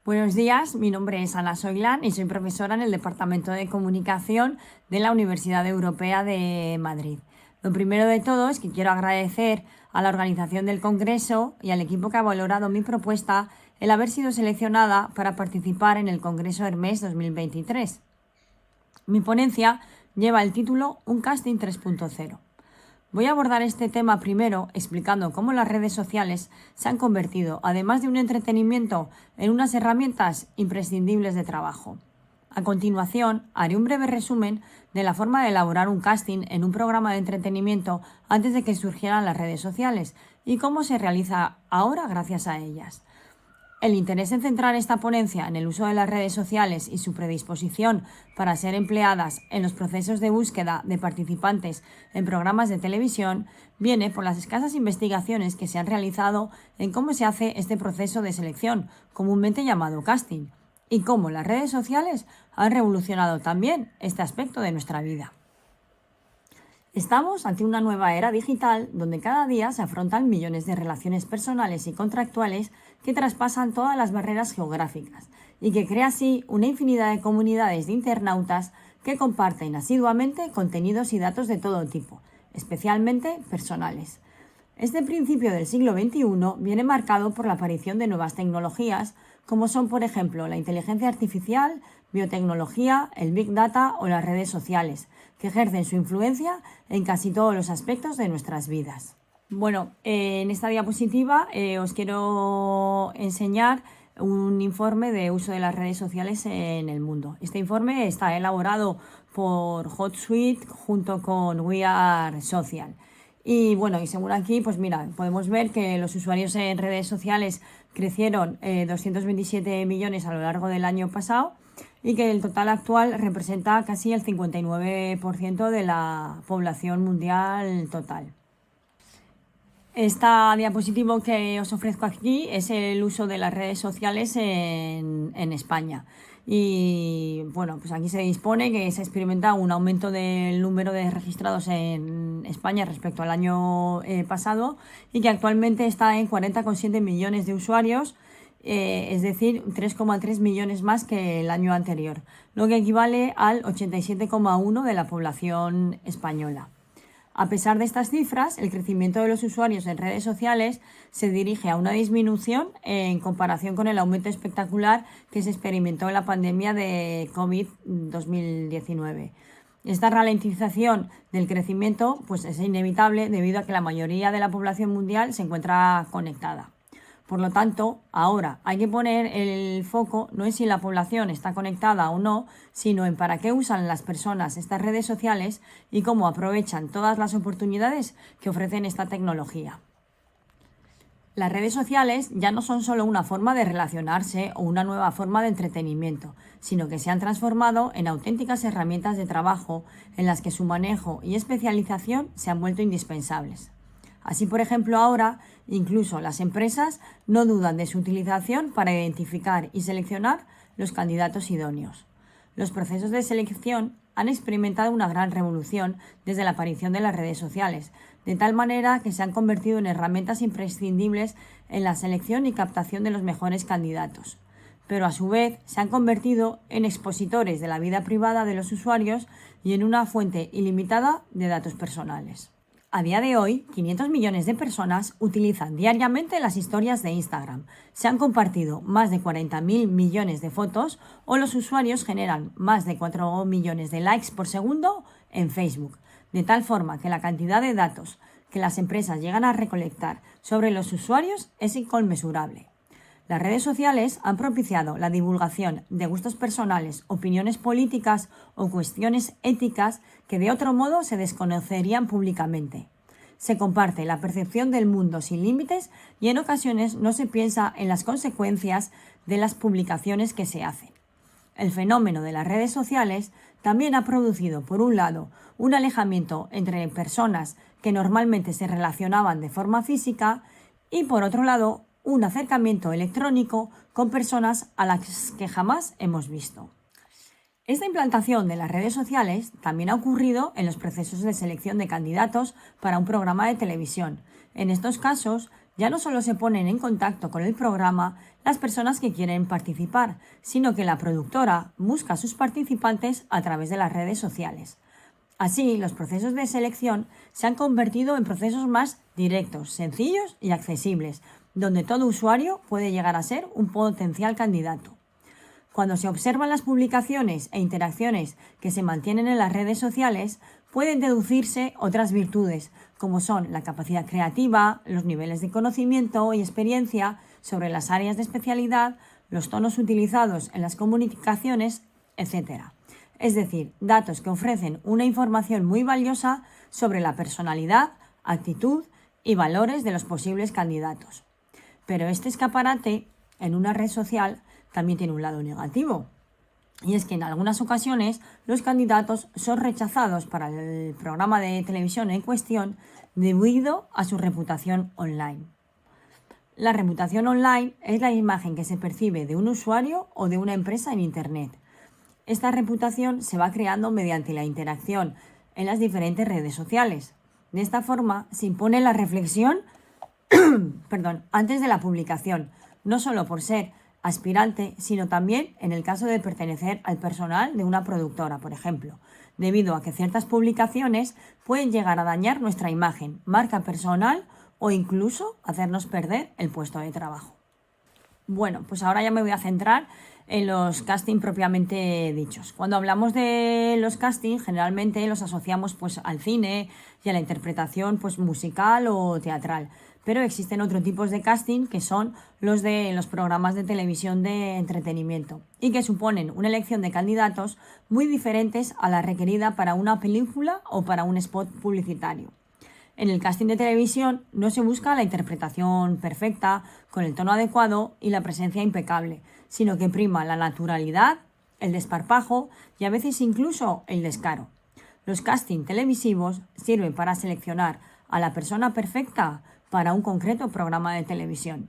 Buenos días, mi nombre es Ana Soilán y soy profesora en el Departamento de Comunicación de la Universidad Europea de Madrid. Lo primero de todo es que quiero agradecer a la organización del Congreso y al equipo que ha valorado mi propuesta el haber sido seleccionada para participar en el Congreso Hermes 2023. Mi ponencia lleva el título Un casting 3.0. Voy a abordar este tema primero explicando cómo las redes sociales se han convertido, además de un entretenimiento, en unas herramientas imprescindibles de trabajo. A continuación, haré un breve resumen de la forma de elaborar un casting en un programa de entretenimiento antes de que surgieran las redes sociales y cómo se realiza ahora gracias a ellas. El interés en centrar esta ponencia en el uso de las redes sociales y su predisposición para ser empleadas en los procesos de búsqueda de participantes en programas de televisión viene por las escasas investigaciones que se han realizado en cómo se hace este proceso de selección, comúnmente llamado casting, y cómo las redes sociales han revolucionado también este aspecto de nuestra vida. Estamos ante una nueva era digital donde cada día se afrontan millones de relaciones personales y contractuales que traspasan todas las barreras geográficas y que crea así una infinidad de comunidades de internautas que comparten asiduamente contenidos y datos de todo tipo, especialmente personales. Este principio del siglo XXI viene marcado por la aparición de nuevas tecnologías como son, por ejemplo, la inteligencia artificial, biotecnología, el Big Data o las redes sociales, que ejercen su influencia en casi todos los aspectos de nuestras vidas. Bueno, en esta diapositiva os quiero enseñar un informe de uso de las redes sociales en el mundo. Este informe está elaborado por HotSuite junto con We Are Social. Y bueno, y según aquí, pues mira, podemos ver que los usuarios en redes sociales crecieron 227 millones a lo largo del año pasado y que el total actual representa casi el 59% de la población mundial total. Esta diapositiva que os ofrezco aquí es el uso de las redes sociales en España. Y bueno, pues aquí se dispone que se experimenta un aumento del número de registrados en España respecto al año pasado y que actualmente está en 40,7 millones de usuarios, es decir, 3,3 millones más que el año anterior, lo que equivale al 87,1% de la población española. A pesar de estas cifras, el crecimiento de los usuarios en redes sociales se dirige a una disminución en comparación con el aumento espectacular que se experimentó en la pandemia de COVID-2019. Esta ralentización del crecimiento pues, es inevitable debido a que la mayoría de la población mundial se encuentra conectada. Por lo tanto, ahora hay que poner el foco no en si la población está conectada o no, sino en para qué usan las personas estas redes sociales y cómo aprovechan todas las oportunidades que ofrecen esta tecnología. Las redes sociales ya no son solo una forma de relacionarse o una nueva forma de entretenimiento, sino que se han transformado en auténticas herramientas de trabajo en las que su manejo y especialización se han vuelto indispensables. Así, por ejemplo, ahora incluso las empresas no dudan de su utilización para identificar y seleccionar los candidatos idóneos. Los procesos de selección han experimentado una gran revolución desde la aparición de las redes sociales, de tal manera que se han convertido en herramientas imprescindibles en la selección y captación de los mejores candidatos. Pero a su vez se han convertido en expositores de la vida privada de los usuarios y en una fuente ilimitada de datos personales. A día de hoy, 500 millones de personas utilizan diariamente las historias de Instagram. Se han compartido más de 40.000 millones de fotos o los usuarios generan más de 4 millones de likes por segundo en Facebook, de tal forma que la cantidad de datos que las empresas llegan a recolectar sobre los usuarios es inconmensurable. Las redes sociales han propiciado la divulgación de gustos personales, opiniones políticas o cuestiones éticas que de otro modo se desconocerían públicamente. Se comparte la percepción del mundo sin límites y en ocasiones no se piensa en las consecuencias de las publicaciones que se hacen. El fenómeno de las redes sociales también ha producido, por un lado, un alejamiento entre personas que normalmente se relacionaban de forma física y, por otro lado, un acercamiento electrónico con personas a las que jamás hemos visto. Esta implantación de las redes sociales también ha ocurrido en los procesos de selección de candidatos para un programa de televisión. En estos casos, ya no solo se ponen en contacto con el programa las personas que quieren participar, sino que la productora busca a sus participantes a través de las redes sociales. Así, los procesos de selección se han convertido en procesos más directos, sencillos y accesibles, donde todo usuario puede llegar a ser un potencial candidato. Cuando se observan las publicaciones e interacciones que se mantienen en las redes sociales, pueden deducirse otras virtudes, como son la capacidad creativa, los niveles de conocimiento y experiencia sobre las áreas de especialidad, los tonos utilizados en las comunicaciones, etc. Es decir, datos que ofrecen una información muy valiosa sobre la personalidad, actitud y valores de los posibles candidatos. Pero este escaparate en una red social también tiene un lado negativo. Y es que en algunas ocasiones los candidatos son rechazados para el programa de televisión en cuestión debido a su reputación online. La reputación online es la imagen que se percibe de un usuario o de una empresa en Internet. Esta reputación se va creando mediante la interacción en las diferentes redes sociales. De esta forma se impone la reflexión antes de la publicación, no solo por ser aspirante, sino también en el caso de pertenecer al personal de una productora, por ejemplo, debido a que ciertas publicaciones pueden llegar a dañar nuestra imagen, marca personal o incluso hacernos perder el puesto de trabajo. Bueno, pues ahora ya me voy a centrar en los castings propiamente dichos. Cuando hablamos de los castings, generalmente los asociamos pues al cine y a la interpretación pues musical o teatral. Pero existen otros tipos de casting que son los de los programas de televisión de entretenimiento y que suponen una elección de candidatos muy diferentes a la requerida para una película o para un spot publicitario. En el casting de televisión no se busca la interpretación perfecta, con el tono adecuado y la presencia impecable, sino que prima la naturalidad, el desparpajo y a veces incluso el descaro. Los castings televisivos sirven para seleccionar a la persona perfecta para un concreto programa de televisión.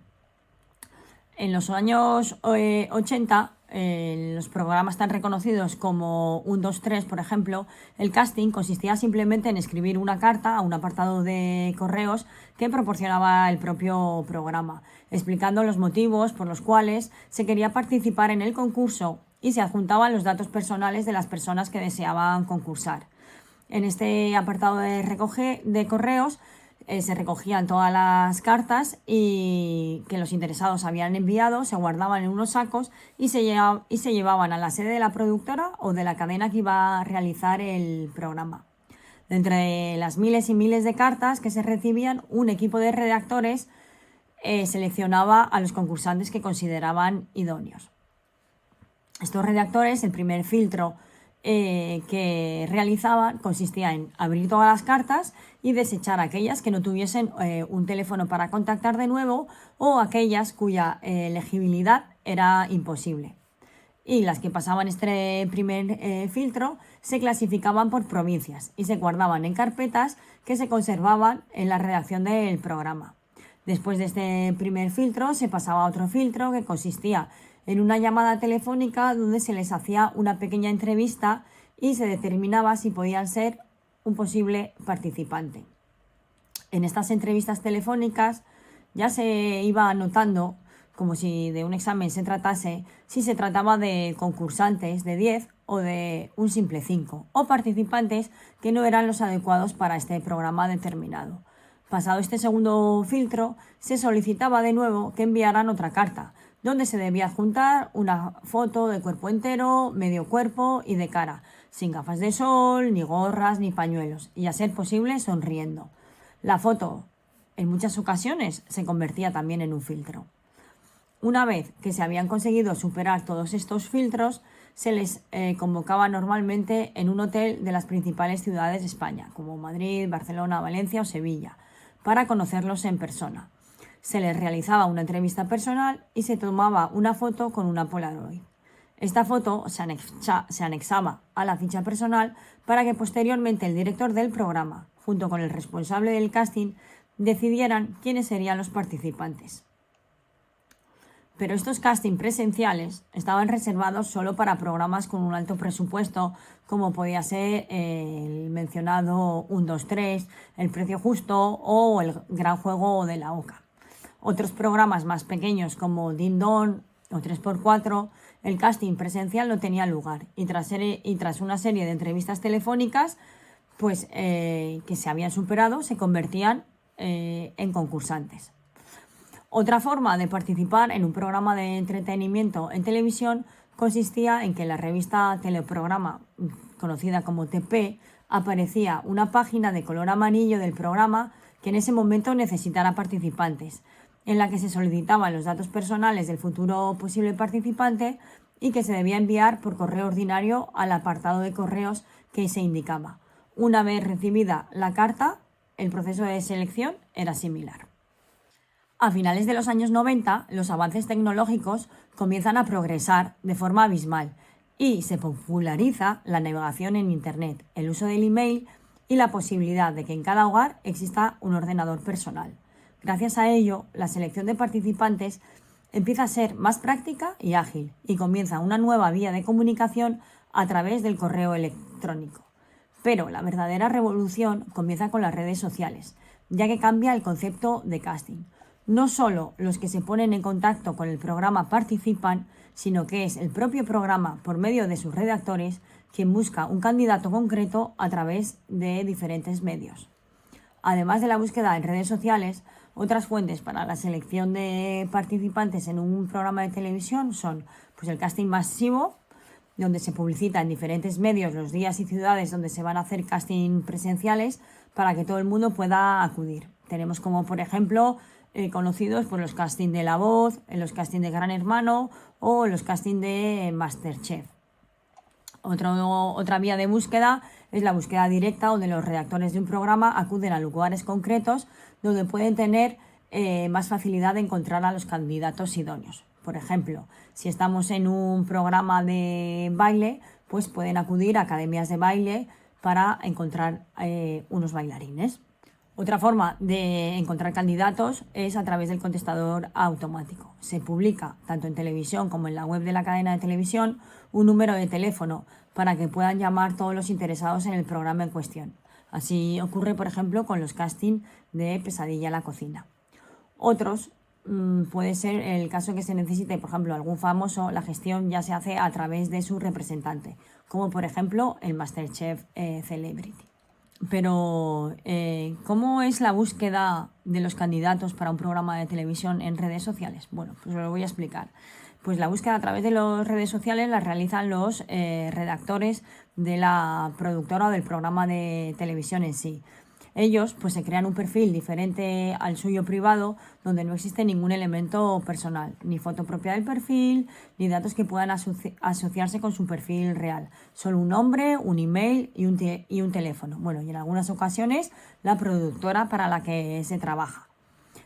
En los años 80, los programas tan reconocidos como 1, 2, 3, por ejemplo, el casting consistía simplemente en escribir una carta a un apartado de correos que proporcionaba el propio programa, explicando los motivos por los cuales se quería participar en el concurso y se adjuntaban los datos personales de las personas que deseaban concursar. En este apartado de correos se recogían todas las cartas y que los interesados habían enviado, se guardaban en unos sacos y se llevaban a la sede de la productora o de la cadena que iba a realizar el programa. De entre las miles y miles de cartas que se recibían, un equipo de redactores seleccionaba a los concursantes que consideraban idóneos. Estos redactores, el primer filtro que realizaban consistía en abrir todas las cartas y desechar aquellas que no tuviesen un teléfono para contactar de nuevo o aquellas cuya legibilidad era imposible. Y las que pasaban este primer filtro se clasificaban por provincias y se guardaban en carpetas que se conservaban en la redacción del programa. Después de este primer filtro se pasaba a otro filtro que consistía en una llamada telefónica donde se les hacía una pequeña entrevista y se determinaba si podían ser un posible participante. En estas entrevistas telefónicas ya se iba anotando, como si de un examen se tratase, si se trataba de concursantes de 10 o de un simple 5, o participantes que no eran los adecuados para este programa determinado. Pasado este segundo filtro, se solicitaba de nuevo que enviaran otra carta, donde se debía adjuntar una foto de cuerpo entero, medio cuerpo y de cara, sin gafas de sol, ni gorras, ni pañuelos, y a ser posible sonriendo. La foto, en muchas ocasiones, se convertía también en un filtro. Una vez que se habían conseguido superar todos estos filtros, se les convocaba normalmente en un hotel de las principales ciudades de España, como Madrid, Barcelona, Valencia o Sevilla, para conocerlos en persona. Se les realizaba una entrevista personal y se tomaba una foto con una Polaroid. Esta foto se anexaba a la ficha personal para que posteriormente el director del programa, junto con el responsable del casting, decidieran quiénes serían los participantes. Pero estos castings presenciales estaban reservados solo para programas con un alto presupuesto, como podía ser el mencionado 1, 2, 3, El precio justo o El gran juego de la OCA. Otros programas más pequeños como Din Don o 3x4, el casting presencial no tenía lugar y tras una serie de entrevistas telefónicas pues, que se habían superado, se convertían en concursantes. Otra forma de participar en un programa de entretenimiento en televisión consistía en que en la revista Teleprograma, conocida como TP, aparecía una página de color amarillo del programa que en ese momento necesitara participantes, en la que se solicitaban los datos personales del futuro posible participante y que se debía enviar por correo ordinario al apartado de correos que se indicaba. Una vez recibida la carta, el proceso de selección era similar. A finales de los años 90, los avances tecnológicos comienzan a progresar de forma abismal y se populariza la navegación en Internet, el uso del email y la posibilidad de que en cada hogar exista un ordenador personal. Gracias a ello, la selección de participantes empieza a ser más práctica y ágil y comienza una nueva vía de comunicación a través del correo electrónico. Pero la verdadera revolución comienza con las redes sociales, ya que cambia el concepto de casting. No solo los que se ponen en contacto con el programa participan, sino que es el propio programa, por medio de sus redactores, quien busca un candidato concreto a través de diferentes medios. Además de la búsqueda en redes sociales, otras fuentes para la selección de participantes en un programa de televisión son pues, el casting masivo, donde se publicita en diferentes medios los días y ciudades donde se van a hacer casting presenciales para que todo el mundo pueda acudir. Tenemos como, por ejemplo, conocidos por los castings de La Voz, los castings de Gran Hermano o los castings de MasterChef. Otra vía de búsqueda es la búsqueda directa, donde los redactores de un programa acuden a lugares concretos donde pueden tener más facilidad de encontrar a los candidatos idóneos. Por ejemplo, si estamos en un programa de baile, pues pueden acudir a academias de baile para encontrar unos bailarines. Otra forma de encontrar candidatos es a través del contestador automático. Se publica, tanto en televisión como en la web de la cadena de televisión, un número de teléfono para que puedan llamar todos los interesados en el programa en cuestión. Así ocurre, por ejemplo, con los castings de Pesadilla en la cocina. Otros puede ser el caso que se necesite, por ejemplo, algún famoso, la gestión ya se hace a través de su representante, como por ejemplo el MasterChef Celebrity. Pero, ¿cómo es la búsqueda de los candidatos para un programa de televisión en redes sociales? Bueno, pues os lo voy a explicar. Pues la búsqueda a través de las redes sociales la realizan los redactores de la productora o del programa de televisión en sí. Ellos pues se crean un perfil diferente al suyo privado, donde no existe ningún elemento personal, ni foto propia del perfil, ni datos que puedan asociarse con su perfil real. Solo un nombre, un email y un teléfono. Bueno, y en algunas ocasiones la productora para la que se trabaja.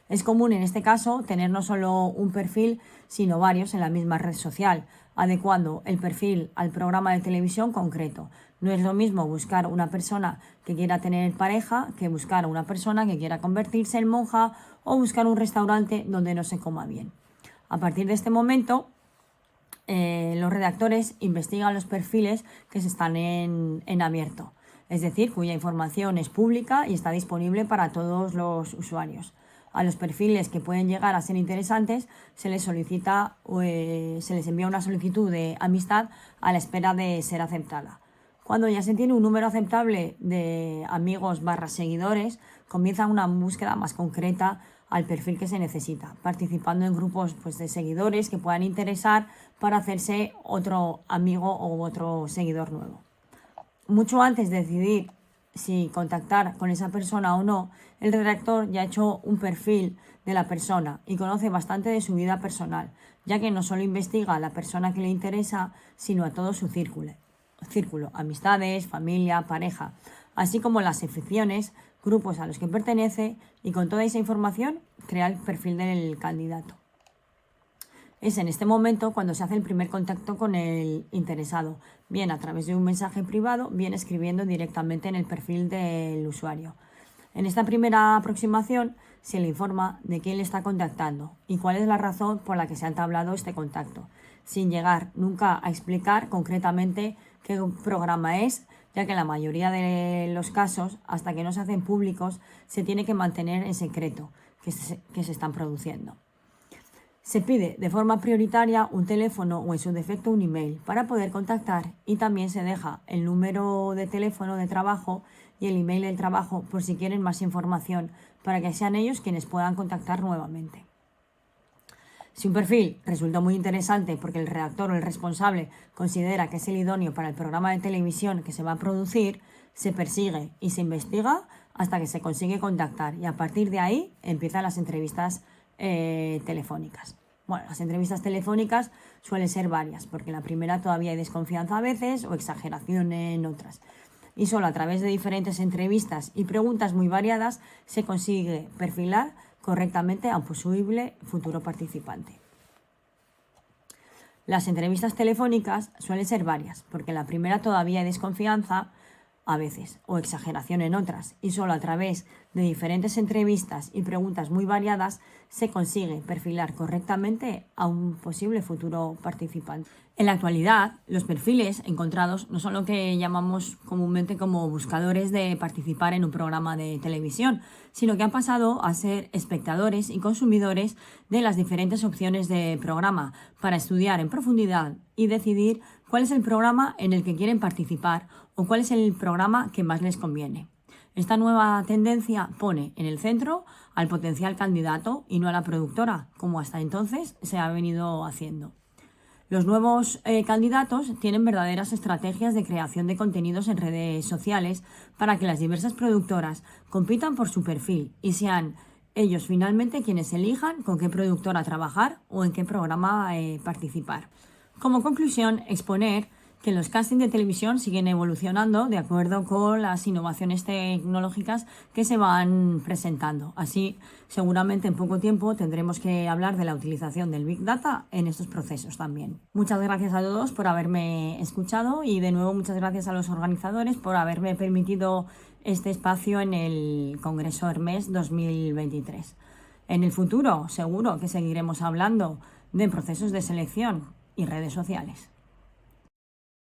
Es común en este caso tener no solo un perfil, sino varios en la misma red social, adecuando el perfil al programa de televisión concreto. No es lo mismo buscar una persona que quiera tener pareja que buscar a una persona que quiera convertirse en monja o buscar un restaurante donde no se coma bien. A partir de este momento, los redactores investigan los perfiles que se están en abierto, es decir, cuya información es pública y está disponible para todos los usuarios. A los perfiles que pueden llegar a ser interesantes se les envía una solicitud de amistad a la espera de ser aceptada. Cuando ya se tiene un número aceptable de amigos / seguidores, comienza una búsqueda más concreta al perfil que se necesita, participando en grupos pues, de seguidores que puedan interesar para hacerse otro amigo o otro seguidor nuevo. Mucho antes de decidir si contactar con esa persona o no, el redactor ya ha hecho un perfil de la persona y conoce bastante de su vida personal, ya que no solo investiga a la persona que le interesa, sino a todo su círculo, amistades, familia, pareja, así como las aficiones, grupos a los que pertenece, y con toda esa información crea el perfil del candidato. Es en este momento cuando se hace el primer contacto con el interesado, bien a través de un mensaje privado, bien escribiendo directamente en el perfil del usuario. En esta primera aproximación se le informa de quién le está contactando y cuál es la razón por la que se ha entablado este contacto, sin llegar nunca a explicar concretamente qué programa es, ya que en la mayoría de los casos, hasta que no se hacen públicos, se tiene que mantener en secreto, que se están produciendo. Se pide de forma prioritaria un teléfono o en su defecto un email para poder contactar, y también se deja el número de teléfono de trabajo y el email del trabajo por si quieren más información, para que sean ellos quienes puedan contactar nuevamente. Si un perfil resulta muy interesante porque el redactor o el responsable considera que es el idóneo para el programa de televisión que se va a producir, se persigue y se investiga hasta que se consigue contactar, y a partir de ahí empiezan las entrevistas telefónicas. Bueno, las entrevistas telefónicas suelen ser varias, porque en la primera todavía hay desconfianza a veces o exageración en otras. Y solo a través de diferentes entrevistas y preguntas muy variadas se consigue perfilar correctamente a un posible futuro participante. Las entrevistas telefónicas suelen ser varias, porque en la primera todavía hay desconfianza a veces o exageración en otras, y solo a través de diferentes entrevistas y preguntas muy variadas se consigue perfilar correctamente a un posible futuro participante. En la actualidad, los perfiles encontrados no son lo que llamamos comúnmente como buscadores de participar en un programa de televisión, sino que han pasado a ser espectadores y consumidores de las diferentes opciones de programa para estudiar en profundidad y decidir cuál es el programa en el que quieren participar o cuál es el programa que más les conviene. Esta nueva tendencia pone en el centro al potencial candidato y no a la productora, como hasta entonces se ha venido haciendo. Los nuevos candidatos tienen verdaderas estrategias de creación de contenidos en redes sociales para que las diversas productoras compitan por su perfil y sean ellos finalmente quienes elijan con qué productora trabajar o en qué programa participar. Como conclusión, exponer que los castings de televisión siguen evolucionando de acuerdo con las innovaciones tecnológicas que se van presentando. Así, seguramente en poco tiempo tendremos que hablar de la utilización del Big Data en estos procesos también. Muchas gracias a todos por haberme escuchado, y de nuevo muchas gracias a los organizadores por haberme permitido este espacio en el Congreso Hermes 2023. En el futuro seguro que seguiremos hablando de procesos de selección y redes sociales.